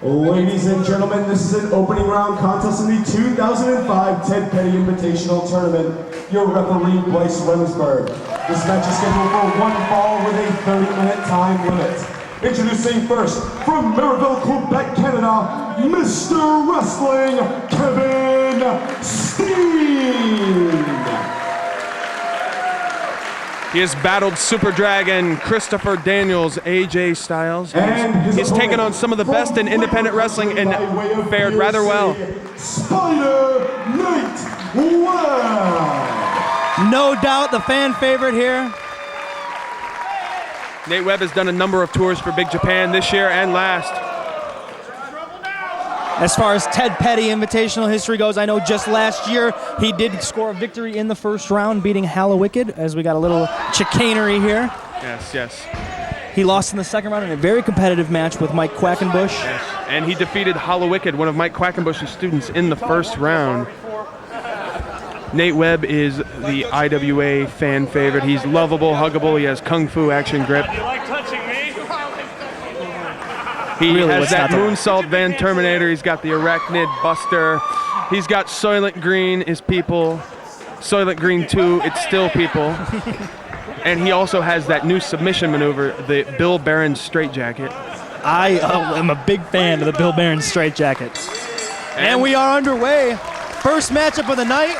Ladies and gentlemen, this is an opening round contest in the 2005 Ted Petty Invitational Tournament. Your referee, Bryce Remsburg. This match is scheduled for one fall with a 30-minute time limit. Introducing first, from Merivale, Quebec, Canada, Mr. Wrestling, Kevin Steen. He has battled Super Dragon, Christopher Daniels, AJ Styles. He's taken on some of the best in independent wrestling and fared rather well. SPYDER Nate Webb. No doubt the fan favorite here. Nate Webb has done a number of tours for Big Japan this year and last. As far as Ted Petty Invitational history goes, I know just last year he did score a victory in the first round, beating Hallowicked, as we got a little chicanery here. Yes. He lost in the second round in a very competitive match with Mike Quackenbush. Yes. And he defeated Hallowicked, one of Mike Quackenbush's students, in the first round. Nate Webb is the IWA fan favorite. He's lovable, huggable. He has kung fu action grip. You like touching me? He has that moonsault Van Terminator. He's got the Arachnid Buster. He's got Soylent Green is people. Soylent Green 2, it's still people. And he also has that new submission maneuver, the Bill Barron straitjacket. I am a big fan of the Bill Barron straitjacket. And we are underway. First matchup of the night.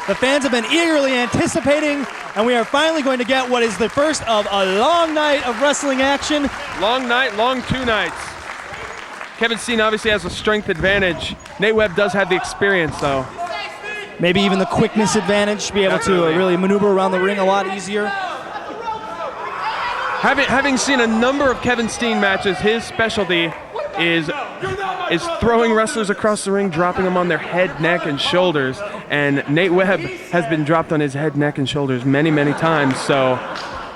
The fans have been eagerly anticipating, and we are finally going to get what is the first of a long night of wrestling action. Long night, long 2 nights. Kevin Steen obviously has a strength advantage. Nate Webb does have the experience, though. Maybe even the quickness advantage, be able to really maneuver around the ring a lot easier. Having seen a number of Kevin Steen matches, his specialty is throwing wrestlers across the ring, dropping them on their head, neck, and shoulders. And Nate Webb has been dropped on his head, neck, and shoulders many, many times. So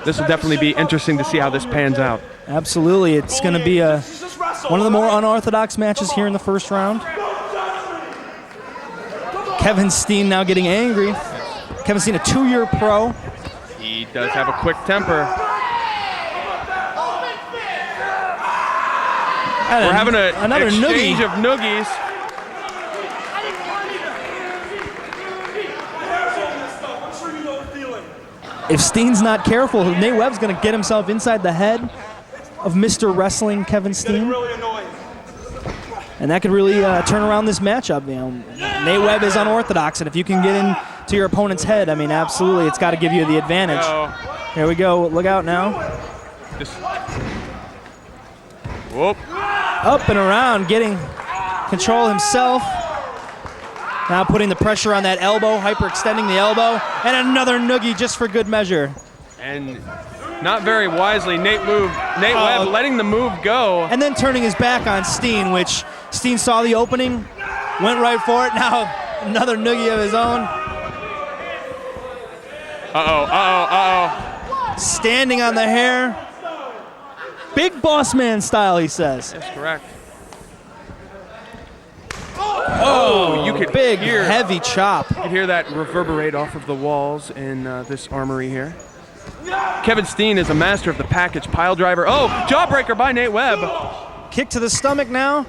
this will definitely be interesting to see how this pans out. Absolutely. It's going to be one of the more unorthodox matches here in the first round. Kevin Steen now getting angry. Kevin Steen, a 2-year pro. He does have a quick temper. We're having another exchange of noogies. If Steen's not careful, Nate Webb's going to get himself inside the head of Mr. Wrestling Kevin Steen. And that could really turn around this matchup. You know, Nate Webb is unorthodox, and if you can get into your opponent's head, I mean, absolutely, it's got to give you the advantage. Here we go. Look out now. Whoop. Up and around, getting control himself. Now putting the pressure on that elbow, hyperextending the elbow, and another noogie just for good measure. And not very wisely, Nate Webb letting the move go. And then turning his back on Steen, which Steen saw the opening, went right for it. Now another noogie of his own. Standing on the hair. Big boss man style, he says. That's correct. Oh, you could big, hear, heavy chop. You could hear that reverberate off of the walls in this armory here. Kevin Steen is a master of the package pile driver. Oh, jawbreaker by Nate Webb. Kick to the stomach now.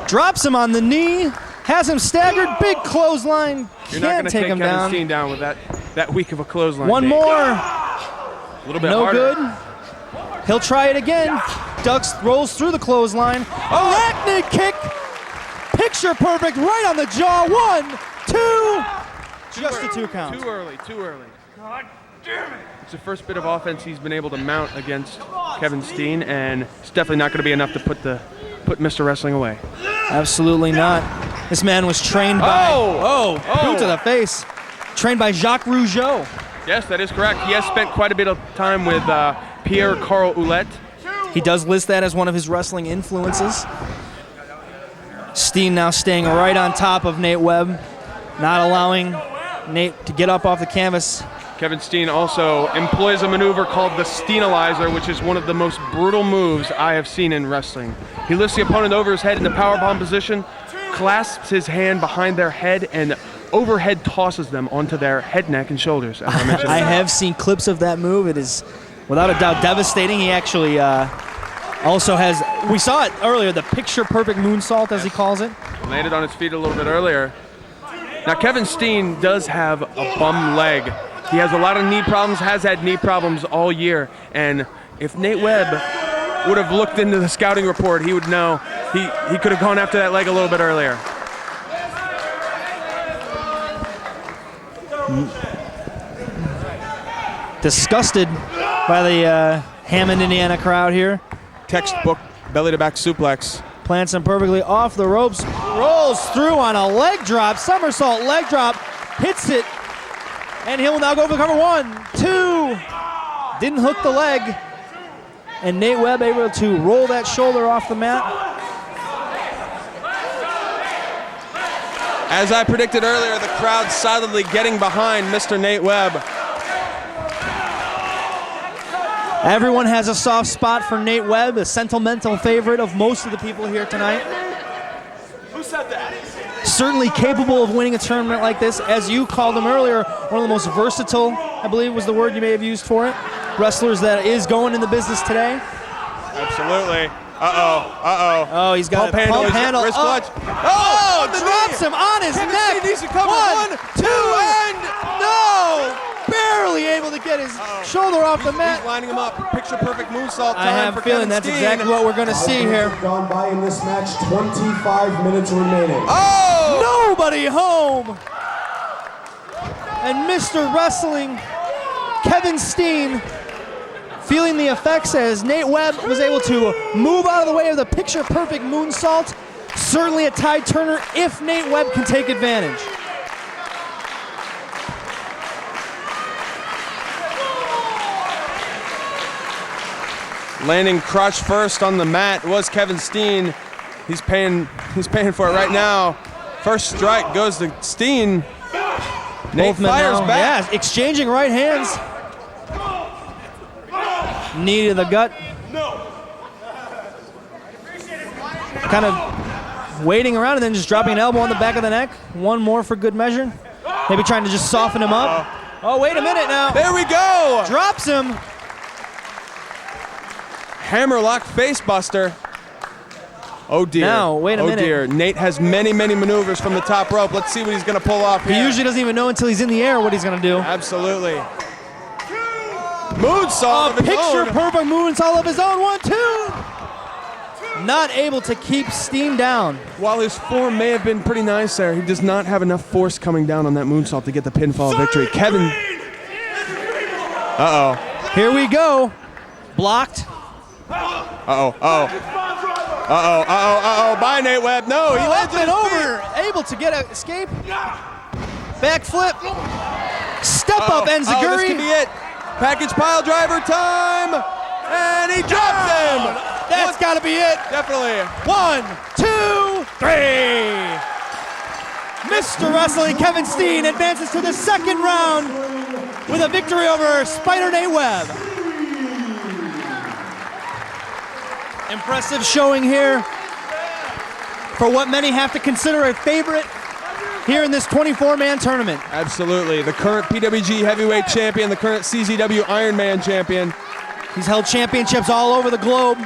Drops him on the knee. Has him staggered. Big clothesline. You're not going to take him Kevin down. Steen down with that weak of a clothesline. One more. A little bit no harder. Good. He'll try it again. Ducks, rolls through the clothesline. Arachnid kick. Picture perfect right on the jaw. 1, 2. Just a 2 count. Too early. God damn it. It's the first bit of offense he's been able to mount against Kevin Steen, and it's definitely not going to be enough to put Mr. Wrestling away. Absolutely not. This man was trained by... boot to the face. Trained by Jacques Rougeau. Yes, that is correct. He has spent quite a bit of time with Pierre Carl Ouellette. He does list that as one of his wrestling influences. Steen now staying right on top of Nate Webb, not allowing Nate to get up off the canvas. Kevin Steen also employs a maneuver called the Steenalizer, which is one of the most brutal moves I have seen in wrestling. He lifts the opponent over his head in the powerbomb position, clasps his hand behind their head, and overhead tosses them onto their head, neck, and shoulders, as I mentioned. I have seen clips of that move. It is, without a doubt, devastating. He actually Also has, we saw it earlier, the picture-perfect moonsault, as he calls it. Landed on his feet a little bit earlier. Now, Kevin Steen does have a bum leg. He has a lot of knee problems, has had knee problems all year. And if Nate Webb would have looked into the scouting report, he would know he could have gone after that leg a little bit earlier. Disgusted by the Hammond, Indiana crowd here. Textbook belly-to-back suplex. Plants him perfectly off the ropes, rolls through on a leg drop, somersault leg drop, hits it, and he'll now go for cover 1, 2. Didn't hook the leg, and Nate Webb able to roll that shoulder off the mat. As I predicted earlier, the crowd solidly getting behind Mr. Nate Webb. Everyone has a soft spot for Nate Webb, a sentimental favorite of most of the people here tonight. Who said that? Certainly capable of winning a tournament like this. As you called him earlier, one of the most versatile, I believe was the word you may have used for it, wrestlers that is going in the business today. Absolutely. Uh-oh. Oh, he's got pump handle. Wrist clutch. Oh, drops him on his Kevin neck. Steen needs to cover 1, 2, and no! Barely able to get his shoulder off the mat. He's lining him up. Picture perfect moonsault time I have for a feeling Kevin that's Steen. exactly what we're going to see here. Gone by in this match, 25 minutes remaining. Oh! Nobody home. And Mr. Wrestling, Kevin Steen, feeling the effects as Nate Webb was able to move out of the way of the picture-perfect moonsault. Certainly a tide turner if Nate Webb can take advantage. Landing crotch first on the mat was Kevin Steen. He's paying for it right now. First strike goes to Steen. Nate fires back. Yeah, exchanging right hands. Knee to the gut. Kind of waiting around and then just dropping an elbow on the back of the neck. One more for good measure. Maybe trying to just soften him up. Oh, wait a minute now. There we go. Drops him. Hammerlock face buster. Oh dear. Now, wait a minute. Oh dear. Nate has many maneuvers from the top rope. Let's see what he's going to pull off here. He usually doesn't even know until he's in the air what he's going to do. Absolutely. Moonsault of his Picture own. perfect moonsault of his own. 1, 2. Not able to keep Steen down. While his form may have been pretty nice there, he does not have enough force coming down on that moonsault to get the pinfall victory. Kevin. Uh-oh. Here we go. Blocked. Bye, Nate Webb. No, he lands Up and on his over. Able to get an escape. Backflip. Step up, feet. This Enziguri. could be it. Package pile driver time. And he drops him. That's got to be it. Definitely. 1, 2, 3. Mr. Wrestling Kevin Steen advances to the second round with a victory over Spider Nate Webb. Impressive showing here for what many have to consider a favorite here in this 24-man tournament. Absolutely. The current PWG heavyweight champion, the current CZW Ironman champion. He's held championships all over the globe.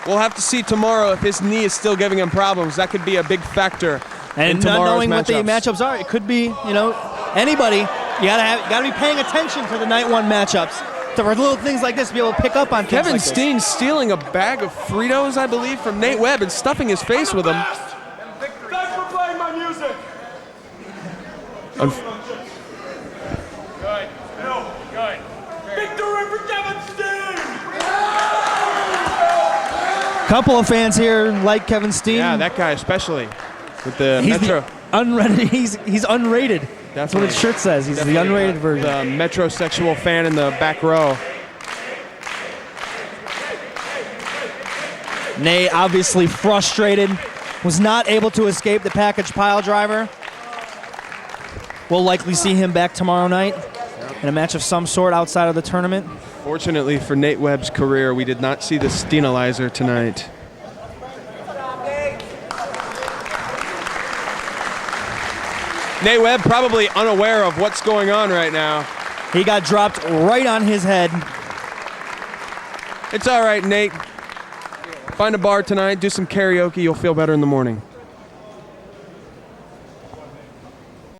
We'll have to see tomorrow if his knee is still giving him problems. That could be a big factor in And tomorrow's not knowing what the matchups. matchups are, it could be, anybody. You gotta be paying attention to the night one matchups. For little things like this, to be able to pick up on things Kevin like this. Steen stealing a bag of Fritos, I believe, from Nate Webb and stuffing his face with them. Thanks for playing my music. Good. Victory for Kevin Steen. Couple of fans here like Kevin Steen. Yeah, that guy especially with the he's Metro. He's unrated. That's what his shirt says. He's the unrated version. The metrosexual fan in the back row. Nate obviously frustrated, was not able to escape the package pile driver. We'll likely see him back tomorrow night in a match of some sort outside of the tournament. Fortunately for Nate Webb's career, we did not see the Steenalizer tonight. Nate Webb probably unaware of what's going on right now. He got dropped right on his head. It's all right, Nate. Find a bar tonight, do some karaoke, you'll feel better in the morning.